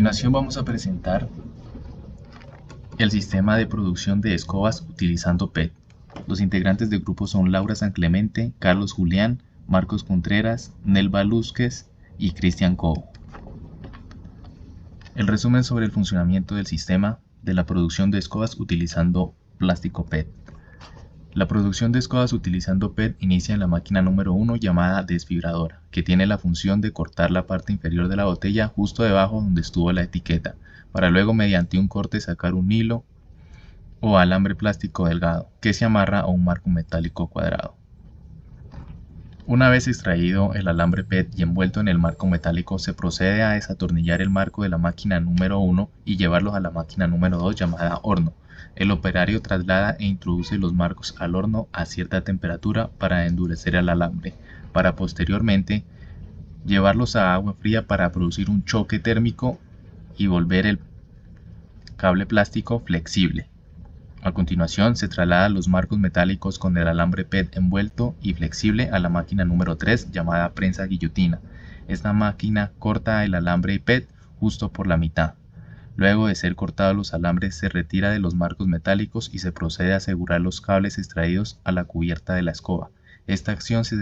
continuación vamos a presentar el sistema de producción de escobas utilizando PET. Los integrantes del grupo son Laura San Clemente, Carlos Julián, Marcos Contreras, Nelva Lúzquez y Cristian Cobo. El resumen sobre el funcionamiento del sistema de la producción de escobas utilizando plástico PET. La producción de escobas utilizando PET inicia en la máquina número 1 llamada desfibradora, que tiene la función de cortar la parte inferior de la botella justo debajo donde estuvo la etiqueta, para luego mediante un corte sacar un hilo o alambre plástico delgado, que se amarra a un marco metálico cuadrado. Una vez extraído el alambre PET y envuelto en el marco metálico, se procede a desatornillar el marco de la máquina número 1 y llevarlos a la máquina número 2 llamada horno. El operario traslada e introduce los marcos al horno a cierta temperatura para endurecer el alambre, para posteriormente llevarlos a agua fría para producir un choque térmico y volver el cable plástico flexible. A continuación, se trasladan los marcos metálicos con el alambre PET envuelto y flexible a la máquina número 3 llamada prensa guillotina. Esta máquina corta el alambre PET justo por la mitad. Luego de ser cortados los alambres, se retira de los marcos metálicos y se procede a asegurar los cables extraídos a la cubierta de la escoba. Esta acción se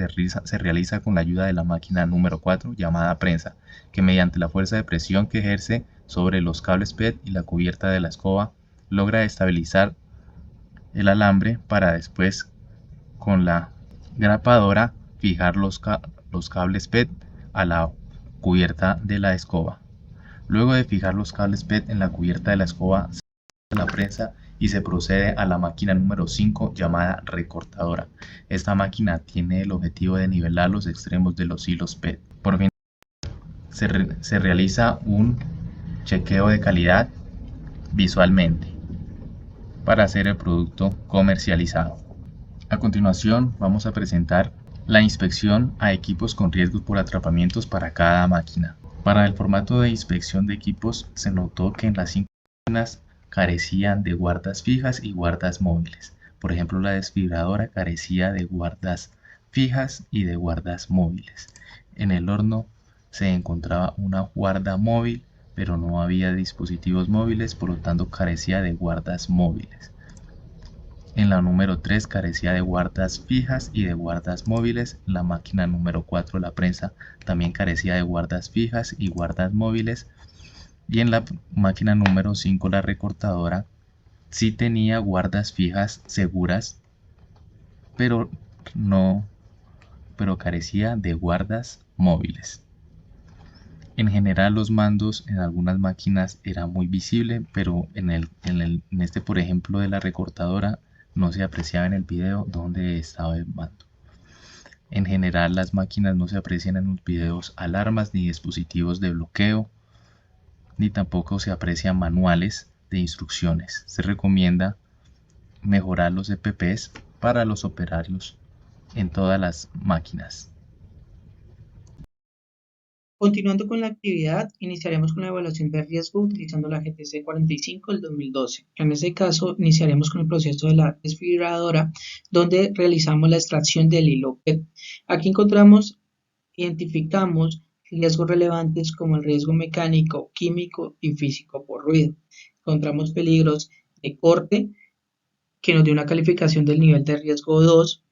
realiza con la ayuda de la máquina número 4 llamada prensa, que mediante la fuerza de presión que ejerce sobre los cables PET y la cubierta de la escoba, logra estabilizar el alambre para después con la grapadora fijar los cables PET a la cubierta de la escoba. Luego de fijar los cables PET en la cubierta de la escoba, se la prensa y se procede a la máquina número 5 llamada recortadora. Esta máquina tiene el objetivo de nivelar los extremos de los hilos PET. Por fin se realiza un chequeo de calidad visualmente para hacer el producto comercializado. A continuación vamos a presentar la inspección a equipos con riesgos por atrapamientos para cada máquina. Para el formato de inspección de equipos se notó que en las 5 máquinas carecían de guardas fijas y guardas móviles. Por ejemplo, la desfibradora carecía de guardas fijas y de guardas móviles. En el horno se encontraba una guarda móvil, pero no había dispositivos móviles, por lo tanto carecía de guardas móviles. En la número 3 carecía de guardas fijas y de guardas móviles. La máquina número 4, la prensa, también carecía de guardas fijas y guardas móviles. Y en la máquina número 5, la recortadora, sí tenía guardas fijas seguras, pero carecía de guardas móviles. En general los mandos en algunas máquinas era muy visible, pero en este por ejemplo de la recortadora no se apreciaba en el video dónde estaba el mando. En general las máquinas no se aprecian en los videos alarmas ni dispositivos de bloqueo, ni tampoco se aprecian manuales de instrucciones. Se recomienda mejorar los EPPs para los operarios en todas las máquinas. Continuando con la actividad, iniciaremos con la evaluación de riesgo utilizando la GTC 45 del 2012. En este caso, iniciaremos con el proceso de la desfibradora, donde realizamos la extracción del hilo PET. Aquí identificamos riesgos relevantes como el riesgo mecánico, químico y físico por ruido. Encontramos peligros de corte, que nos dio una calificación del nivel de riesgo 2,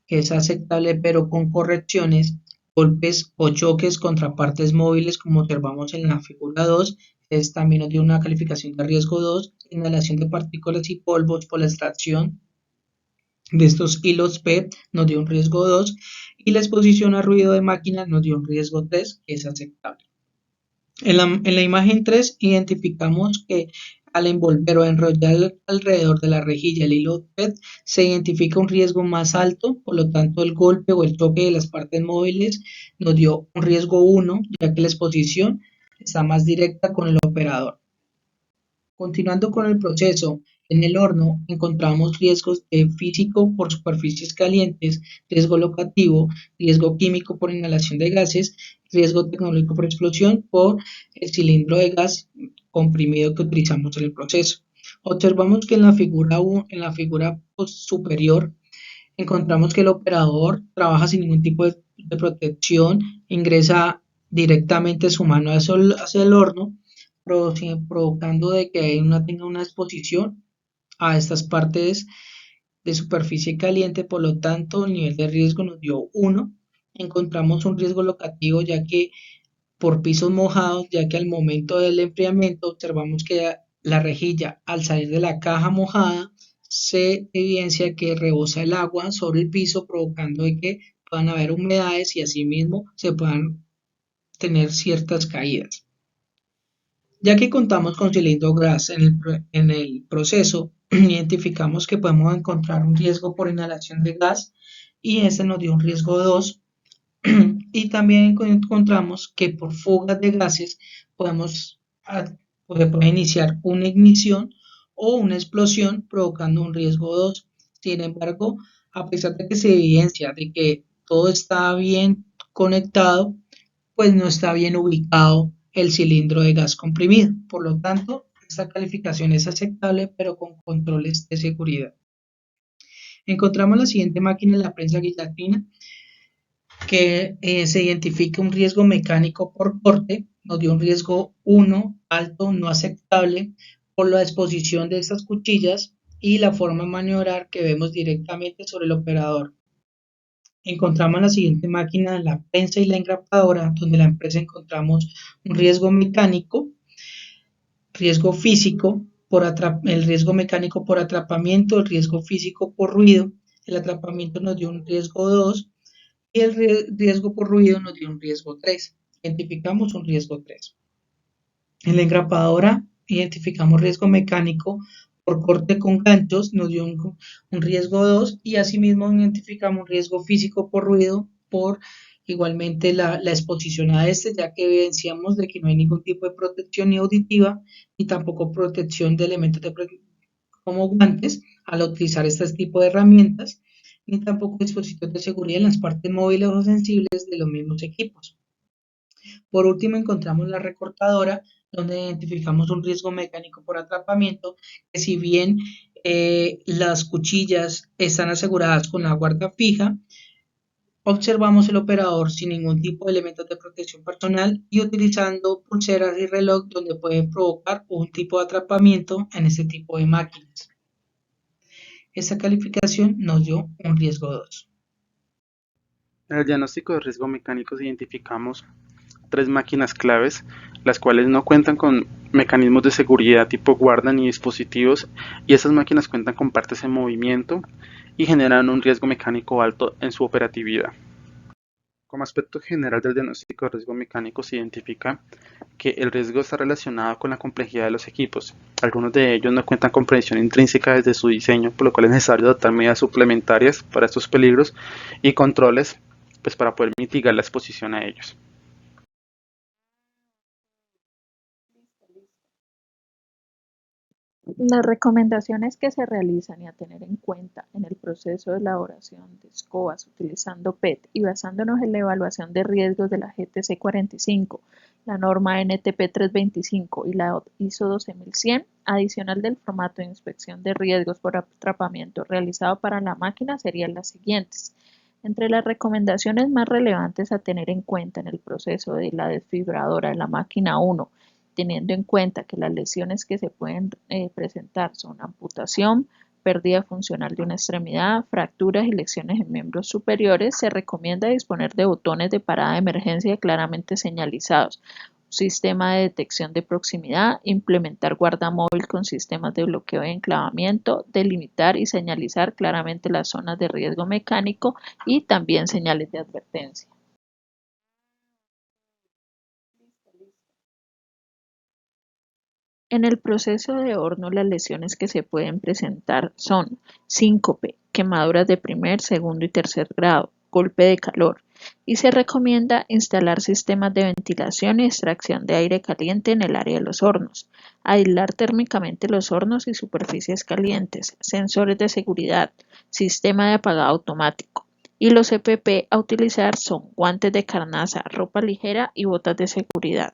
que es aceptable pero con correcciones. Golpes o choques contra partes móviles, como observamos en la figura 2, también nos dio una calificación de riesgo 2, inhalación de partículas y polvos por la extracción de estos hilos PET nos dio un riesgo 2 y la exposición a ruido de máquina nos dio un riesgo 3, que es aceptable. En la imagen 3 identificamos que al envolver o enrollar alrededor de la rejilla el hilo PET se identifica un riesgo más alto, por lo tanto el golpe o el choque de las partes móviles nos dio un riesgo 1, ya que la exposición está más directa con el operador. Continuando con el proceso, en el horno encontramos riesgos de físico por superficies calientes, riesgo locativo, riesgo químico por inhalación de gases, riesgo tecnológico por explosión por el cilindro de gas comprimido que utilizamos en el proceso. Observamos que en la figura superior encontramos que el operador trabaja sin ningún tipo de protección, ingresa directamente su mano hacia el horno, provocando de que una tenga una exposición a estas partes de superficie caliente, por lo tanto el nivel de riesgo nos dio 1. Encontramos un riesgo locativo ya que por pisos mojados, ya que al momento del enfriamiento observamos que la rejilla al salir de la caja mojada se evidencia que rebosa el agua sobre el piso, provocando de que puedan haber humedades y asimismo se puedan tener ciertas caídas. Ya que contamos con cilindro gas en el proceso, identificamos que podemos encontrar un riesgo por inhalación de gas y ese nos dio un riesgo 2. Y también encontramos que por fugas de gases podemos puede iniciar una ignición o una explosión provocando un riesgo 2. Sin embargo, a pesar de que se evidencia de que todo está bien conectado, pues no está bien ubicado el cilindro de gas comprimido. Por lo tanto, esta calificación es aceptable, pero con controles de seguridad. Encontramos la siguiente máquina en la prensa guillotina que se identifica un riesgo mecánico por corte, nos dio un riesgo 1 alto, no aceptable, por la exposición de estas cuchillas y la forma de maniobrar que vemos directamente sobre el operador. Encontramos la siguiente máquina, la prensa y la engrapadora, donde la empresa encontramos un riesgo mecánico, riesgo físico, el riesgo mecánico por atrapamiento, el riesgo físico por ruido. El atrapamiento nos dio un riesgo 2 y el riesgo por ruido nos dio un riesgo 3. Identificamos un riesgo 3. En la engrapadora identificamos riesgo mecánico por corte con ganchos, nos dio un riesgo 2 y asimismo identificamos un riesgo físico por ruido por igualmente la exposición a este, ya que evidenciamos de que no hay ningún tipo de protección ni auditiva ni tampoco protección de elementos como guantes al utilizar este tipo de herramientas, ni tampoco dispositivos de seguridad en las partes móviles o sensibles de los mismos equipos. Por último, encontramos la recortadora, donde identificamos un riesgo mecánico por atrapamiento, que si bien las cuchillas están aseguradas con la guarda fija, observamos el operador sin ningún tipo de elementos de protección personal y utilizando pulseras y reloj donde pueden provocar un tipo de atrapamiento en este tipo de máquinas. Esta calificación nos dio un riesgo 2. En el diagnóstico de riesgo mecánico identificamos 3 máquinas claves, las cuales no cuentan con mecanismos de seguridad tipo guarda ni dispositivos, y estas máquinas cuentan con partes en movimiento y generan un riesgo mecánico alto en su operatividad. Como aspecto general del diagnóstico de riesgo mecánico se identifica que el riesgo está relacionado con la complejidad de los equipos. Algunos de ellos no cuentan con predicción intrínseca desde su diseño, por lo cual es necesario adoptar medidas suplementarias para estos peligros y controles para poder mitigar la exposición a ellos. Las recomendaciones que se realizan y a tener en cuenta en el proceso de elaboración de escobas utilizando PET y basándonos en la evaluación de riesgos de la GTC 45, la norma NTP 325 y la ISO 12100, adicional del formato de inspección de riesgos por atrapamiento realizado para la máquina, serían las siguientes. Entre las recomendaciones más relevantes a tener en cuenta en el proceso de la desfibradora de la máquina 1, teniendo en cuenta que las lesiones que se pueden presentar son amputación, pérdida funcional de una extremidad, fracturas y lesiones en miembros superiores, se recomienda disponer de botones de parada de emergencia claramente señalizados, un sistema de detección de proximidad, implementar guardamóvil con sistemas de bloqueo y enclavamiento, delimitar y señalizar claramente las zonas de riesgo mecánico y también señales de advertencia. En el proceso de horno, las lesiones que se pueden presentar son síncope, quemaduras de primer, segundo y tercer grado, golpe de calor, y se recomienda instalar sistemas de ventilación y extracción de aire caliente en el área de los hornos, aislar térmicamente los hornos y superficies calientes, sensores de seguridad, sistema de apagado automático. Y los EPP a utilizar son guantes de carnaza, ropa ligera y botas de seguridad.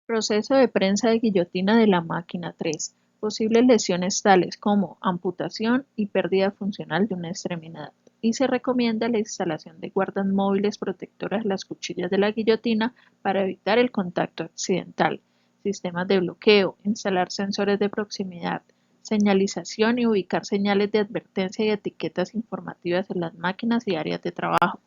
Proceso de prensa de guillotina de la máquina 3. Posibles lesiones tales como amputación y pérdida funcional de una extremidad. y se recomienda la instalación de guardas móviles protectoras de las cuchillas de la guillotina para evitar el contacto accidental, sistemas de bloqueo, instalar sensores de proximidad, señalización y ubicar señales de advertencia y etiquetas informativas en las máquinas y áreas de trabajo,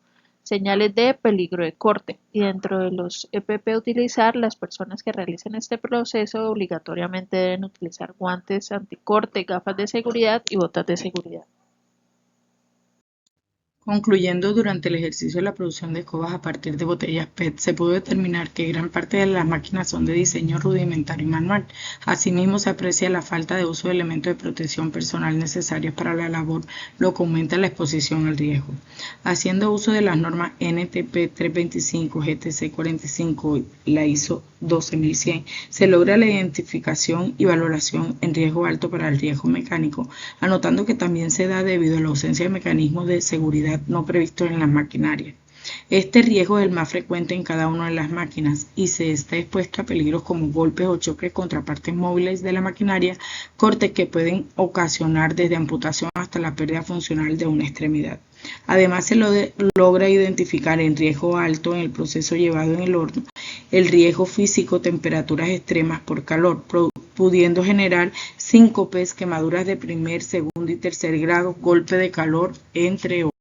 señales de peligro de corte, y dentro de los EPP utilizar, las personas que realicen este proceso obligatoriamente deben utilizar guantes anticorte, gafas de seguridad y botas de seguridad. Concluyendo, durante el ejercicio de la producción de escobas a partir de botellas PET, se pudo determinar que gran parte de las máquinas son de diseño rudimentario y manual. Asimismo, se aprecia la falta de uso de elementos de protección personal necesarios para la labor, lo que aumenta la exposición al riesgo. Haciendo uso de las normas NTP 325, GTC 45 y la ISO 12100, se logra la identificación y valoración en riesgo alto para el riesgo mecánico, anotando que también se da debido a la ausencia de mecanismos de seguridad no previstos en las maquinarias. Este riesgo es el más frecuente en cada una de las máquinas y se está expuesto a peligros como golpes o choques contra partes móviles de la maquinaria, cortes que pueden ocasionar desde amputación hasta la pérdida funcional de una extremidad. Además, se logra identificar en riesgo alto en el proceso llevado en el horno el riesgo físico, temperaturas extremas por calor, pudiendo generar síncopes, quemaduras de primer, segundo y tercer grado, golpe de calor, entre otros.